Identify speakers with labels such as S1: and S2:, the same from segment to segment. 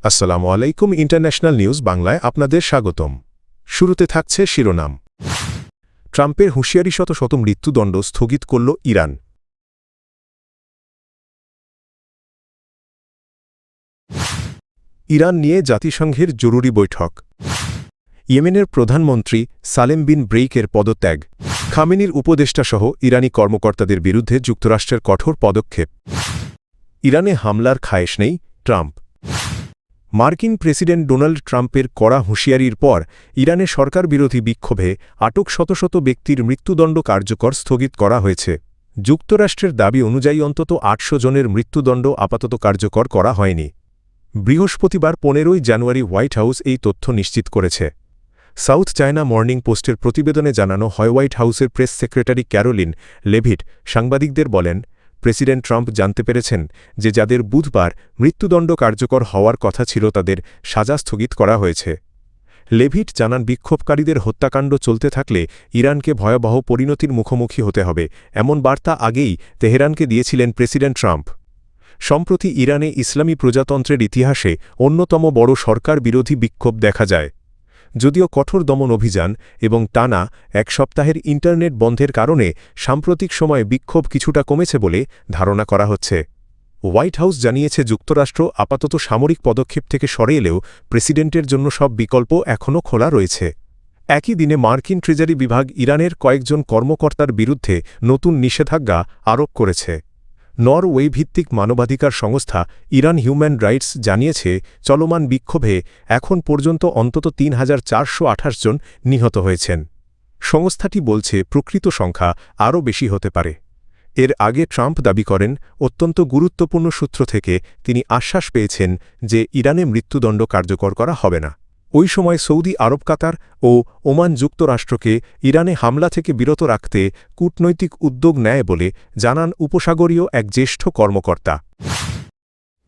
S1: আসসালামু আলাইকুম international news বাংলায় আপনাদের স্বাগতম। শুরুতে থাকছে শিরোনাম। ট্রাম্পের হুঁশিয়ারি শত শত মৃত্যুদণ্ড স্থগিত করল ইরান। ইরান নিয়ে জাতিসংঘের জরুরি বৈঠক। ইয়েমেনের প্রধানমন্ত্রী সালেম বিন ব্রেইকের পদত্যাগ। খামেনির উপদেষ্টাসহ ইরানি কর্মকর্তাদের বিরুদ্ধে যুক্তরাষ্ট্রের কঠোর পদক্ষেপ। ইরানে হামলার খায়েশ নেই ট্রাম্প। মার্কিন প্রেসিডেন্ট ডোনাল্ড ট্রাম্পের কড়া হুঁশিয়ারির পর ইরানে সরকারবিরোধী বিক্ষোভে আটক শত শত ব্যক্তির মৃত্যুদণ্ড কার্যকর স্থগিত করা হয়েছে। যুক্তরাষ্ট্রের দাবি অনুযায়ী অন্তত ৮০০ জনের মৃত্যুদণ্ড আপাতত কার্যকর করা হয়নি। বৃহস্পতিবার ১৫ জানুয়ারি হোয়াইট হাউস এই তথ্য নিশ্চিত করেছে। সাউথ চায়না মর্নিং পোস্টের প্রতিবেদনে জানানো হয়, হোয়াইট হাউসের প্রেস সেক্রেটারি ক্যারোলিন লেভিট সাংবাদিকদের বলেন, প্রেসিডেন্ট ট্রাম্প জানতে পেরেছেন যে যাদের বুধবার মৃত্যুদণ্ড কার্যকর হওয়ার কথা ছিল তাদের সাজা স্থগিত করা হয়েছে। লেভিট জানান, বিক্ষোভকারীদের হত্যাকাণ্ড চলতে থাকলে ইরানকে ভয়াবহ পরিণতির মুখোমুখি হতে হবে, এমন বার্তা আগেই তেহরানকে দিয়েছিলেন প্রেসিডেন্ট ট্রাম্প। সম্প্রতি ইরানে ইসলামী প্রজাতন্ত্রের ইতিহাসে অন্যতম বড় সরকার বিরোধী বিক্ষোভ দেখা যায়। যদিও কঠোর দমন অভিযান এবং টানা এক সপ্তাহের ইন্টারনেট বন্ধের কারণে সাম্প্রতিক সময়ে বিক্ষোভ কিছুটা কমেছে বলে ধারণা করা হচ্ছে। হোয়াইট হাউস জানিয়েছে, যুক্তরাষ্ট্র আপাতত সামরিক পদক্ষেপ থেকে সরে এলেও প্রেসিডেন্টের জন্য সব বিকল্প এখনও খোলা রয়েছে। একই দিনে মার্কিন ট্রেজারি বিভাগ ইরানের কয়েকজন কর্মকর্তার বিরুদ্ধে নতুন নিষেধাজ্ঞা আরোপ করেছে। নরওয়ে ভিত্তিক মানবাধিকার সংস্থা ইরান হিউম্যান রাইটস জানিয়েছে, চলমান বিক্ষোভে এখন পর্যন্ত অন্তত ৩,৪২৮ জন নিহত হয়েছেন। সংস্থাটি বলছে প্রকৃত সংখ্যা আরও বেশি হতে পারে। এর আগে ট্রাম্প দাবি করেন, অত্যন্ত গুরুত্বপূর্ণ সূত্র থেকে তিনি আশ্বাস পেয়েছেন যে ইরানে মৃত্যুদণ্ড কার্যকর করা হবে না। ওই সময় সৌদি আরব, কাতার ও ওমান যুক্তরাষ্ট্রকে ইরানে হামলা থেকে বিরত রাখতে কূটনৈতিক উদ্যোগ নেয় বলে জানান উপসাগরীয় এক জ্যেষ্ঠ কর্মকর্তা।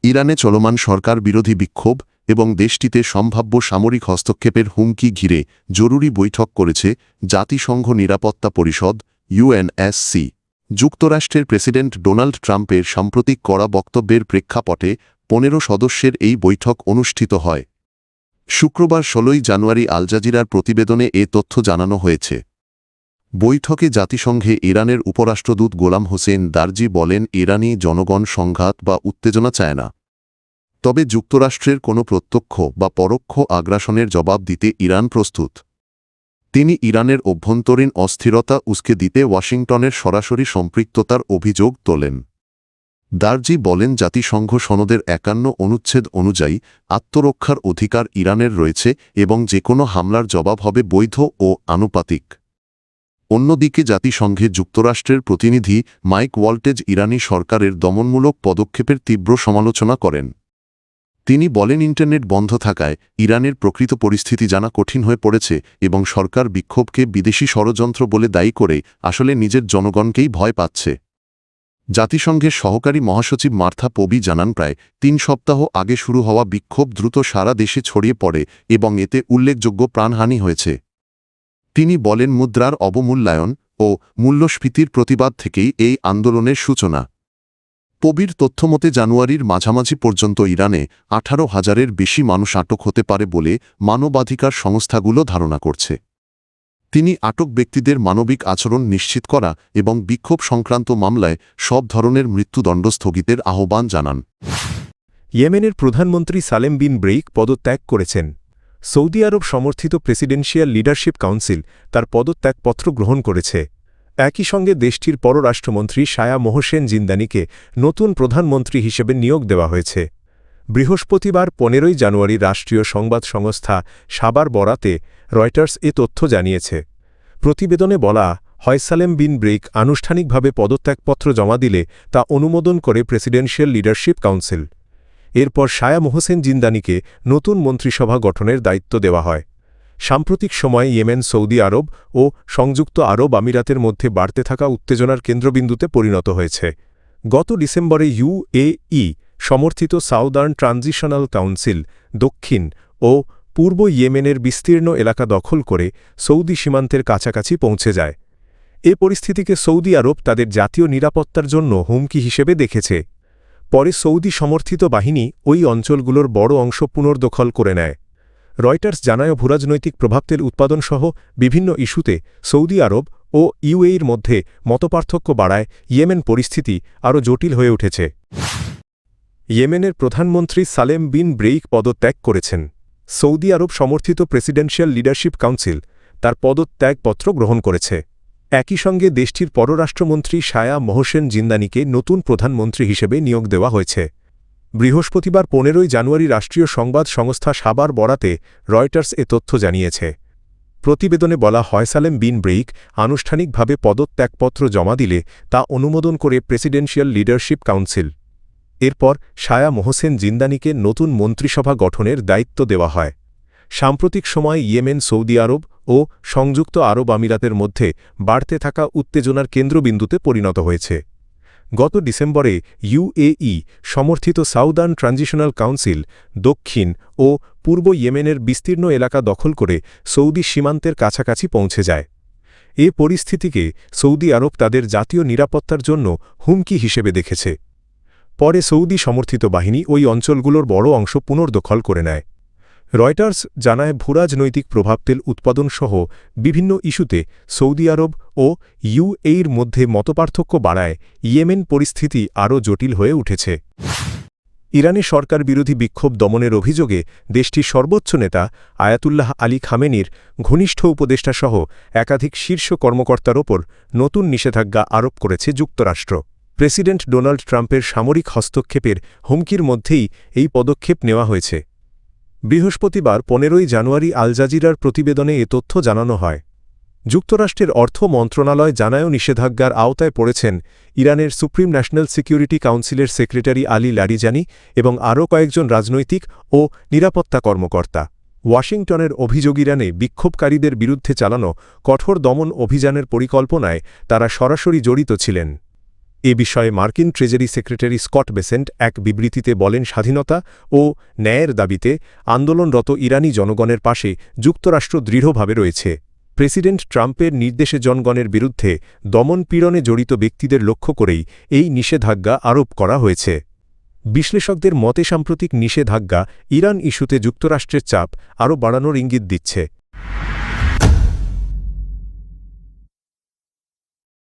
S2: ইরানে চলমান সরকার বিরোধী বিক্ষোভ এবং দেশটিতে সম্ভাব্য সামরিক হস্তক্ষেপের হুমকি ঘিরে জরুরি বৈঠক করেছে জাতিসংঘ নিরাপত্তা পরিষদ ইউএনএসসি। যুক্তরাষ্ট্রের প্রেসিডেন্ট ডোনাল্ড ট্রাম্পের সাম্প্রতিক কড়া বক্তব্যের প্রেক্ষাপটে ১৫ সদস্যের এই বৈঠক অনুষ্ঠিত হয়। শুক্রবার ১৬ জানুয়ারি আল জাজিরার প্রতিবেদনে এ তথ্য জানানো হয়েছে। বৈঠকে জাতিসংঘে ইরানের উপরাষ্ট্রদূত গোলাম হোসেন দারজি বলেন, ইরানি জনগণ সংঘাত বা উত্তেজনা চায় না, তবে যুক্তরাষ্ট্রের কোনো প্রত্যক্ষ বা পরোক্ষ আগ্রাসনের জবাব দিতে ইরান প্রস্তুত। তিনি ইরানের অভ্যন্তরীণ অস্থিরতা উস্কে দিতে ওয়াশিংটনের সরাসরি সম্পৃক্ততার অভিযোগ তোলেন। দারজি বলেন, জাতিসংঘ সনদের ৫১ অনুচ্ছেদ অনুযায়ী আত্মরক্ষার অধিকার ইরানের রয়েছে এবং যে কোনো হামলার জবাব হবে বৈধ ও আনুপাতিক। অন্যদিকে জাতিসংঘে যুক্তরাষ্ট্রের প্রতিনিধি মাইক ওয়াল্টেজ ইরানি সরকারের দমনমূলক পদক্ষেপের তীব্র সমালোচনা করেন। তিনি বলেন, ইন্টারনেট বন্ধ থাকায় ইরানের প্রকৃত পরিস্থিতি জানা কঠিন হয়ে পড়েছে এবং সরকার বিক্ষোভকে বিদেশি ষড়যন্ত্র বলে দায়ী করে আসলে নিজের জনগণকেই ভয় পাচ্ছে। জাতিসংঘের সহকারী মহাসচিব মার্থা পোবি জানান, প্রায় ৩ সপ্তাহ আগে শুরু হওয়া বিক্ষোভ দ্রুত সারা দেশে ছড়িয়ে পড়ে এবং এতে উল্লেখযোগ্য প্রাণহানি হয়েছে। তিনি বলেন, মুদ্রার অবমূল্যায়ন ও মূল্যস্ফীতির প্রতিবাদ থেকেই এই আন্দোলনের সূচনা। পোবির তথ্যমতে জানুয়ারির মাঝামাঝি পর্যন্ত ইরানে ১৮,০০০-এর বেশি মানুষ আটক হতে পারে বলে মানবাধিকার সংস্থাগুলো ধারণা করছে। তিনি আটক ব্যক্তিদের মানবিক আচরণ নিশ্চিত করা এবং বিক্ষোভ সংক্রান্ত মামলায় সব ধরনের মৃত্যুদণ্ড স্থগিতের আহ্বান জানান।
S1: ইয়েমেনের প্রধানমন্ত্রী সালেম বিন ব্রেইক পদত্যাগ করেছেন। সৌদি আরব সমর্থিত প্রেসিডেন্সিয়াল লিডারশিপ কাউন্সিল তার পদত্যাগপত্র গ্রহণ করেছে। একই সঙ্গে দেশটির পররাষ্ট্রমন্ত্রী শায়া মোহসেন জিন্দানিকে নতুন প্রধানমন্ত্রী হিসেবে নিয়োগ দেওয়া হয়েছে। বৃহস্পতিবার ১৫ জানুয়ারি রাষ্ট্রীয় সংবাদ সংস্থা সাবার বরাতে রয়টার্স এ তথ্য জানিয়েছে। প্রতিবেদনে বলা হয়, সালেম বিন ব্রেইক আনুষ্ঠানিকভাবে পদত্যাগপত্র জমা দিলে তা অনুমোদন করে প্রেসিডেন্সিয়াল লিডারশিপ কাউন্সিল। এরপর শায়া মোহসেন জিন্দানিকে নতুন মন্ত্রিসভা গঠনের দায়িত্ব দেওয়া হয়। সাম্প্রতিক সময়ে ইয়েমেন সৌদি আরব ও সংযুক্ত আরব আমিরাতের মধ্যে বাড়তে থাকা উত্তেজনার কেন্দ্রবিন্দুতে পরিণত হয়েছে। গত ডিসেম্বরে ইউএই সমর্থিত সাউদার্ন ট্রানজিশনাল কাউন্সিল দক্ষিণ ও পূর্ব ইয়েমেনের বিস্তীর্ণ এলাকা দখল করে সৌদি সীমান্তের কাছাকাছি পৌঁছে যায়। এ পরিস্থিতিকে সৌদি আরব তাদের জাতীয় নিরাপত্তার জন্য হুমকি হিসেবে দেখেছে। পরে সৌদি সমর্থিত বাহিনী ওই অঞ্চলগুলোর বড় অংশ পুনর্দখল করে নেয়। রয়টার্স জানায় ভূরাজনৈতিক প্রভাবতেল উৎপাদনসহ বিভিন্ন ইস্যুতে সৌদি আরব ও ইউএইর মধ্যে মতপার্থক্য বাড়ায় ইয়েমেন পরিস্থিতি আরও জটিল হয়ে উঠেছে। ইয়েমেনের প্রধানমন্ত্রী সালেম বিন ব্রেইক পদত্যাগ করেছেন। সৌদি আরব সমর্থিত প্রেসিডেন্সিয়াল লিডারশিপ কাউন্সিল তার পদত্যাগপত্র গ্রহণ করেছে। একই সঙ্গে দেশটির পররাষ্ট্রমন্ত্রী শায়া মোহসেন জিন্দানিকে নতুন প্রধানমন্ত্রী হিসেবে নিয়োগ দেওয়া হয়েছে। বৃহস্পতিবার 15 জানুয়ারি রাষ্ট্রীয় সংবাদ সংস্থা সাবার বরাতে রয়টার্স এ তথ্য জানিয়েছে। প্রতিবেদনে বলা হয় সালেম বিন ব্রেইক আনুষ্ঠানিকভাবে পদত্যাগপত্র জমা দিলে তা অনুমোদন করে প্রেসিডেন্সিয়াল লিডারশিপ কাউন্সিল। এরপর শায়া মোহসেন জিন্দানিকে নতুন মন্ত্রিসভা গঠনের দায়িত্ব দেওয়া হয়। সাম্প্রতিক সময়ে ইয়েমেন সৌদি আরব ও সংযুক্ত আরব আমিরাতের মধ্যে বাড়তে থাকা উত্তেজনার কেন্দ্রবিন্দুতে পরিণত হয়েছে। গত ডিসেম্বরে ইউএই সমর্থিত সাউদার্ন ট্রানজিশনাল কাউন্সিল দক্ষিণ ও পূর্ব ইয়েমেনের বিস্তীর্ণ এলাকা দখল করে সৌদি সীমান্তের কাছাকাছি পৌঁছে যায়। এ পরিস্থিতিকে সৌদি আরব তাদের জাতীয় নিরাপত্তার জন্য হুমকি হিসেবে দেখেছে। পরে সৌদি সমর্থিত বাহিনী ওই অঞ্চলগুলোর বড় অংশ পুনর্দখল করে নেয়। রয়টার্স জানায় ভূরাজনৈতিক প্রভাবতেল উৎপাদনসহ বিভিন্ন ইস্যুতে সৌদি আরব ও ইউএইর মধ্যে মতপার্থক্য বাড়ায় ইয়েমেন পরিস্থিতি আরও জটিল হয়ে উঠেছে। ইরানে সরকার বিরোধী বিক্ষোভ দমনের অভিযোগে দেশটির সর্বোচ্চ নেতা আয়াতুল্লাহ আলী খামেনির ঘনিষ্ঠ উপদেষ্টাসহ একাধিক শীর্ষ কর্মকর্তার ওপর নতুন নিষেধাজ্ঞা আরোপ করেছে যুক্তরাষ্ট্র। প্রেসিডেন্ট ডোনাল্ড ট্রাম্পের সামরিক হস্তক্ষেপের হুমকির মধ্যেই এই পদক্ষেপ নেওয়া হয়েছে। বৃহস্পতিবার 15 জানুয়ারি আল জাজিরার প্রতিবেদনে এ তথ্য জানানো হয়। যুক্তরাষ্ট্রের অর্থ মন্ত্রণালয় জানায় নিষেধাজ্ঞার আওতায় পড়েছেন ইরানের সুপ্রিম ন্যাশনাল সিকিউরিটি কাউন্সিলের সেক্রেটারি আলী লারিজানি এবং আরও কয়েকজন রাজনৈতিক ও নিরাপত্তা কর্মকর্তা। ওয়াশিংটনের অভিযোগ ইরানে বিক্ষোভকারীদের বিরুদ্ধে চালানো কঠোর দমন অভিযানের পরিকল্পনায় তারা সরাসরি জড়িত ছিলেন। এ বিষয়ে মার্কিন ট্রেজারি সেক্রেটারি স্কট বেসেন্ট এক বিবৃতিতে বলেন, স্বাধীনতা ও ন্যায়ের দাবিতে আন্দোলনরত ইরানি জনগণের পাশে যুক্তরাষ্ট্র দৃঢ়ভাবে রয়েছে। প্রেসিডেন্ট ট্রাম্পের নির্দেশে জনগণের বিরুদ্ধে দমনপীড়নে জড়িত ব্যক্তিদের লক্ষ্য করেই এই নিষেধাজ্ঞা আরোপ করা হয়েছে। বিশ্লেষকদের মতে সাম্প্রতিক নিষেধাজ্ঞা ইরান ইস্যুতে যুক্তরাষ্ট্রের চাপ আরও বাড়ানোর ইঙ্গিত দিচ্ছে।